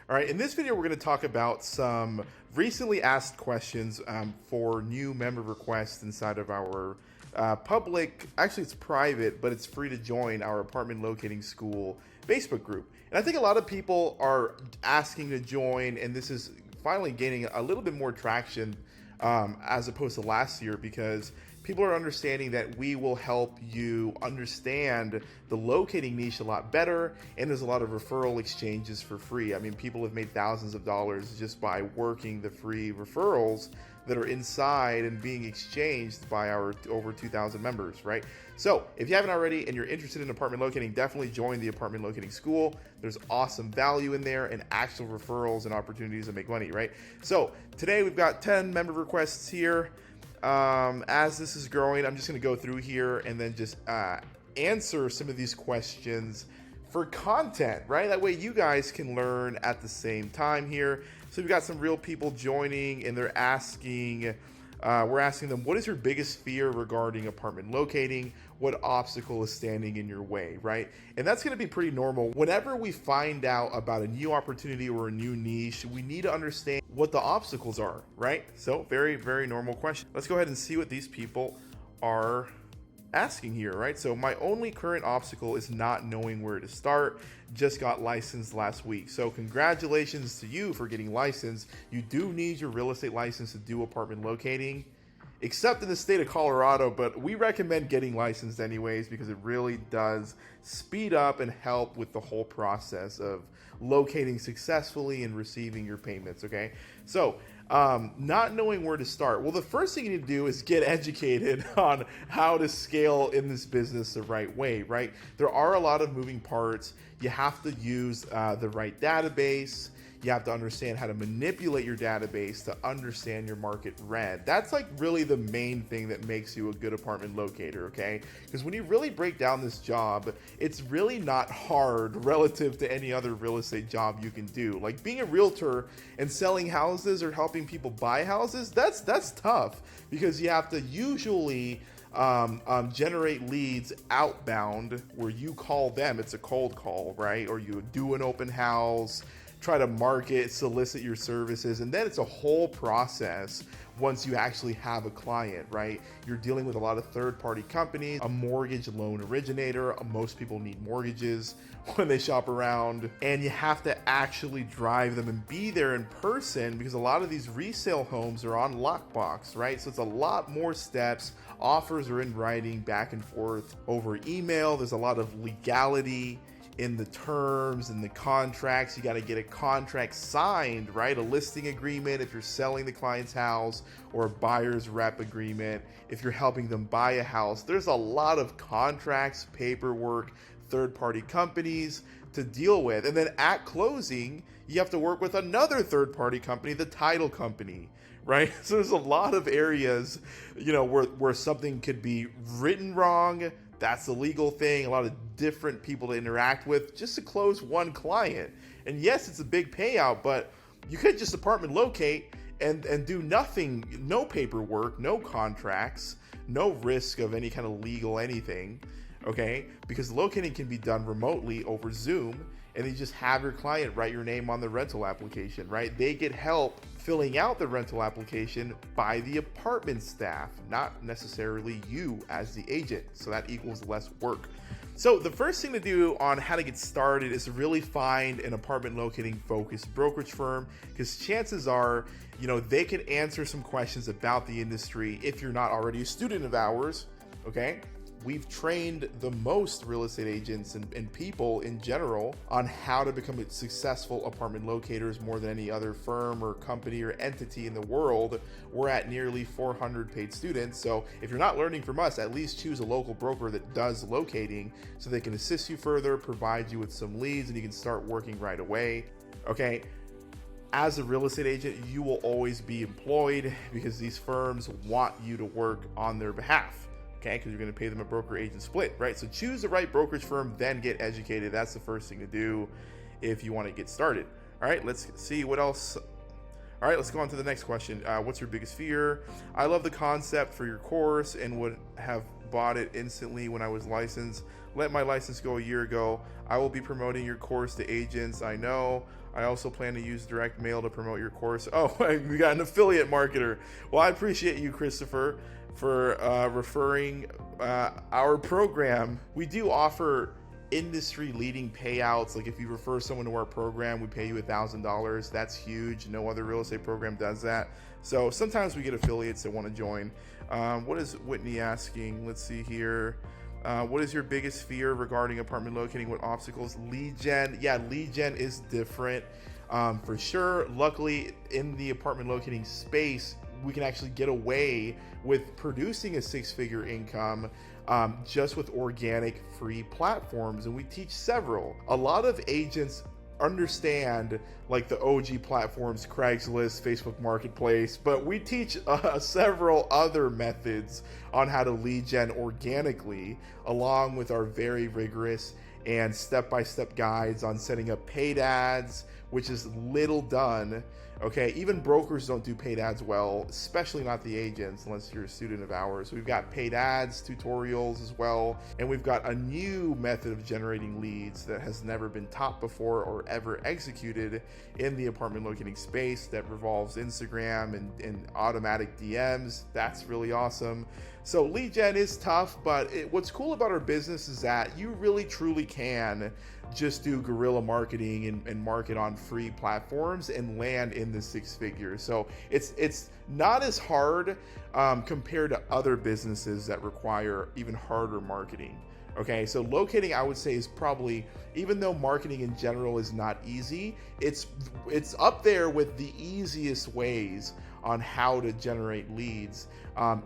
All right, in this video, we're going to talk about some recently asked questions for new member requests inside of our public, actually it's private, but it's free to join our apartment locating school Facebook group. And I think a lot of people are asking to join, and this is finally gaining a little bit more traction as opposed to last year, because people are understanding that we will help you understand the locating niche a lot better, and there's a lot of referral exchanges for free. I mean, people have made thousands of dollars just by working the free referrals that are inside and being exchanged by our over 2,000 members, right? So if you haven't already and you're interested in apartment locating, definitely join the apartment locating school. There's awesome value in there and actual referrals and opportunities to make money, right? So today we've got 10 member requests here. As this is growing, I'm just going to go through here and then just answer some of these questions for content, right? That way you guys can learn at the same time here. So we've got some real people joining, and they're asking, we're asking them, what is your biggest fear regarding apartment locating? What obstacle is standing in your way, right? And that's going to be pretty normal. Whenever we find out about a new opportunity or a new niche, we need to understand what the obstacles are, right? So very, very normal question. Let's go ahead and see what these people are asking here, right? So my only current obstacle is not knowing where to start. Just got licensed last week. So congratulations to you for getting licensed. You do need your real estate license to do apartment locating, except in the state of Colorado, but we recommend getting licensed anyways because it really does speed up and help with the whole process of locating successfully and receiving your payments, okay? So not knowing where to start. Well, the first thing you need to do is get educated on how to scale in this business the right way, right? There are a lot of moving parts. You have to use the right database. You have to understand how to manipulate your database to understand your market rent. That's like really the main thing that makes you a good apartment locator, okay? Because when you really break down this job, it's really not hard relative to any other real estate job you can do. Like being a realtor and selling houses or helping people buy houses, that's tough because you have to usually generate leads outbound where you call them. It's a cold call, right? Or you do an open house, try to market, solicit your services, and then it's a whole process once you actually have a client, right? You're dealing with a lot of third-party companies, a mortgage loan originator. Most people need mortgages when they shop around, and you have to actually drive them and be there in person because a lot of these resale homes are on lockbox, right? So it's a lot more steps. Offers are in writing back and forth over email. There's a lot of legality in the terms and the contracts. You got to get a contract signed, right? A listing agreement if you're selling the client's house, or a buyer's rep agreement if you're helping them buy a house. There's a lot of contracts, paperwork, third-party companies to deal with. And then at closing, you have to work with another third-party company, the title company, right? So there's a lot of areas, you know, where something could be written wrong. That's a legal thing. A lot of different people to interact with just to close one client. And yes, it's a big payout, but you could just apartment locate and do nothing, no paperwork, no contracts, no risk of any kind of legal anything, okay? Because locating can be done remotely over Zoom, and you just have your client write your name on the rental application, right? They get help filling out the rental application by the apartment staff, not necessarily you as the agent. So that equals less work. So the first thing to do on how to get started is to really find an apartment locating focused brokerage firm, because chances are, you know, they could answer some questions about the industry if you're not already a student of ours, okay? We've trained the most real estate agents and people in general on how to become successful apartment locators more than any other firm or company or entity in the world. We're at nearly 400 paid students. So if you're not learning from us, at least choose a local broker that does locating so they can assist you further, provide you with some leads, and you can start working right away. Okay. As a real estate agent, you will always be employed because these firms want you to work on their behalf. Okay, because you're going to pay them a broker agent split, right? So choose the right brokerage firm, then get educated. That's the first thing to do if you want to get started. All right, let's see what else. All right, let's go on to the next question. What's your biggest fear? I love the concept for your course and would have bought it instantly when I was licensed. Let my license go a year ago. I will be promoting your course to agents I know. I also plan to use direct mail to promote your course. Oh, we got an affiliate marketer. Well, I appreciate you, Christopher, for referring our program. We do offer industry leading payouts. Like if you refer someone to our program, we pay you $1,000. That's huge. No other real estate program does that. So sometimes we get affiliates that want to join. What is Whitney asking? Let's see here. What is your biggest fear regarding apartment locating? What obstacles? Lead gen. Yeah, lead gen is different for sure. Luckily, in the apartment locating space, we can actually get away with producing a six-figure income just with organic free platforms, and we teach several. A lot of agents understand like the OG platforms, Craigslist, Facebook Marketplace, but we teach several other methods on how to lead gen organically, along with our very rigorous and step-by-step guides on setting up paid ads, which is little done. Okay, even brokers don't do paid ads well, especially not the agents, unless you're a student of ours. We've got paid ads tutorials as well, and we've got a new method of generating leads that has never been taught before or ever executed in the apartment locating space that revolves Instagram and automatic DMs. That's really awesome. So lead gen is tough, but what's cool about our business is that you really truly can just do guerrilla marketing and market on free platforms and land in the six figures. So it's not as hard compared to other businesses that require even harder marketing. Okay, so locating, I would say, is probably, even though marketing in general is not easy, it's up there with the easiest ways on how to generate leads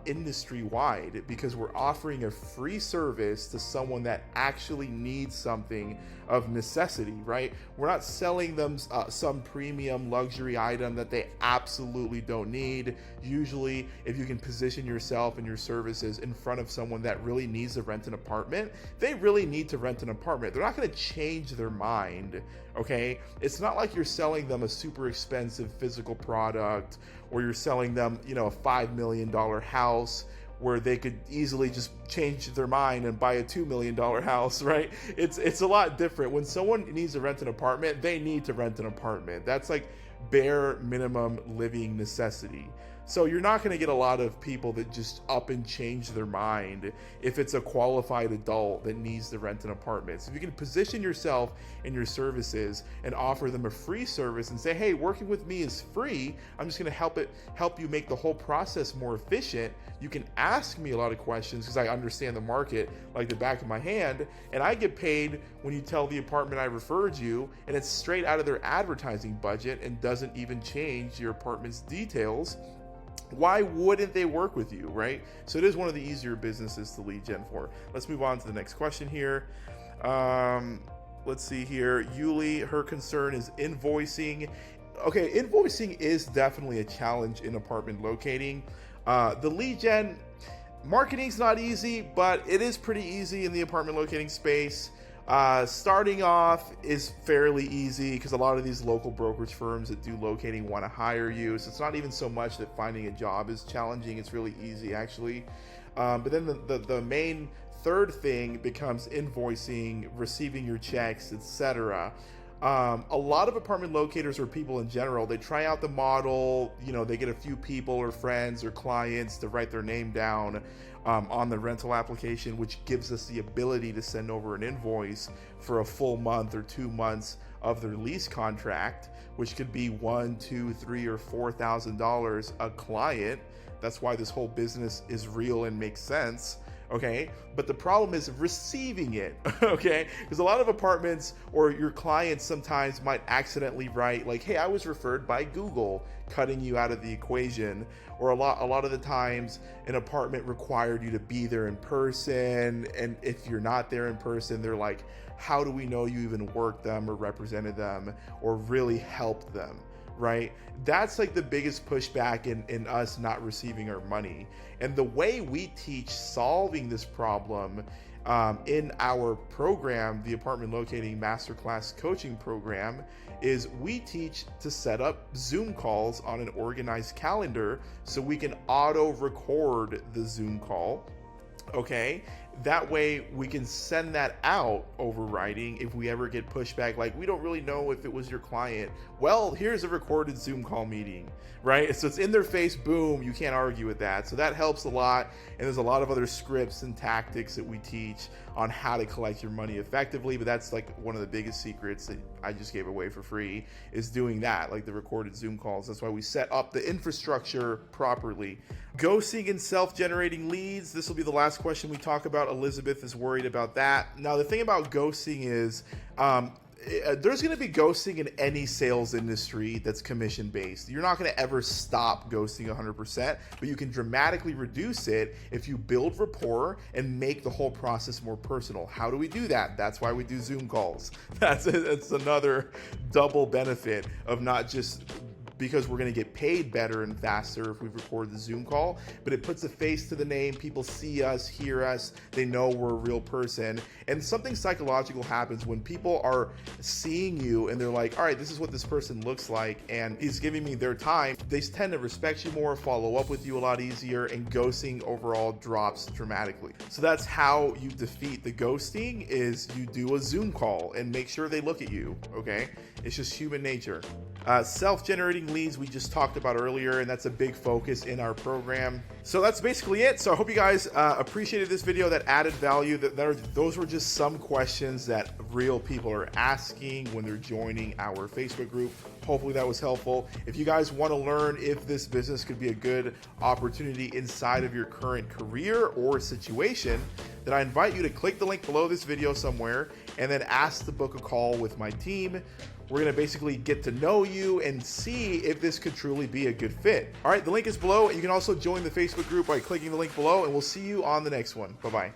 industry-wide, because we're offering a free service to someone that actually needs something of necessity, right? We're not selling them some premium luxury item that they absolutely don't need. Usually, if you can position yourself and your services in front of someone that really needs to rent an apartment, they really need to rent an apartment. They're not going to change their mind, okay? It's not like you're selling them a super expensive physical product, or you're selling them, a $5 million house where they could easily just change their mind and buy a $2 million house, right? It's a lot different. When someone needs to rent an apartment, they need to rent an apartment. That's like bare minimum living necessity. So you're not going to get a lot of people that just up and change their mind if it's a qualified adult that needs to rent an apartment. So if you can position yourself and your services and offer them a free service and say, hey, working with me is free. I'm just going to help you make the whole process more efficient. You can ask me a lot of questions because I understand the market like the back of my hand, and I get paid when you tell the apartment I referred you, and it's straight out of their advertising budget and doesn't even change your apartment's details. Why wouldn't they work with you, right? So it is one of the easier businesses to lead gen for. Let's move on to the next question here. Let's see here. Yuli, her concern is invoicing. Okay, invoicing is definitely a challenge in apartment locating. The lead gen marketing's not easy, but it is pretty easy in the apartment locating space. Starting off is fairly easy because a lot of these local brokerage firms that do locating want to hire you. So it's not even so much that finding a job is challenging. It's really easy, actually. But then the main third thing becomes invoicing, receiving your checks, etc. A lot of apartment locators or people in general, they try out the model, they get a few people or friends or clients to write their name down on the rental application, which gives us the ability to send over an invoice for a full month or 2 months of their lease contract, which could be $1,000, $2,000, $3,000 or $4,000 a client. That's why this whole business is real and makes sense. Okay, but the problem is receiving it, okay? Because a lot of apartments or your clients sometimes might accidentally write like, hey, I was referred by Google, cutting you out of the equation. Or a lot of the times an apartment required you to be there in person, and if you're not there in person, they're like, how do we know you even worked them or represented them or really helped them? Right? That's like the biggest pushback in us not receiving our money. And the way we teach solving this problem in our program, the Apartment Locating Masterclass Coaching Program, is we teach to set up Zoom calls on an organized calendar so we can auto record the Zoom call. Okay, that way we can send that out overriding if we ever get pushback, like we don't really know if it was your client. Well, here's a recorded Zoom call meeting, right? So it's in their face, boom, you can't argue with that. So that helps a lot. And there's a lot of other scripts and tactics that we teach on how to collect your money effectively, but that's like one of the biggest secrets that I just gave away for free, is doing that, like the recorded Zoom calls. That's why we set up the infrastructure properly. Ghosting and self-generating leads. This will be the last question we talk about. Elizabeth is worried about that. Now, the thing about ghosting is there's going to be ghosting in any sales industry that's commission based. You're not going to ever stop ghosting 100%, but you can dramatically reduce it if you build rapport and make the whole process more personal. How do we do that? That's why we do Zoom calls. That's another double benefit of not just because we're going to get paid better and faster if we record the Zoom call, but it puts a face to the name. People see us, hear us, they know we're a real person. And something psychological happens when people are seeing you and they're like, all right, this is what this person looks like, and he's giving me their time. They tend to respect you more, follow up with you a lot easier, and ghosting overall drops dramatically. So that's how you defeat the ghosting, is you do a Zoom call and make sure they look at you, okay? It's just human nature. Self-generating leads we just talked about earlier, and that's a big focus in our program. So that's basically it. So I hope you guys appreciated this video, that added value. Those were just some questions that real people are asking when they're joining our Facebook group. Hopefully that was helpful. If you guys want to learn if this business could be a good opportunity inside of your current career or situation, then I invite you to click the link below this video somewhere and then ask to book a call with my team. We're going to basically get to know you and see if this could truly be a good fit. All right, the link is below, and you can also join the Facebook group by clicking the link below, and we'll see you on the next one. Bye-bye.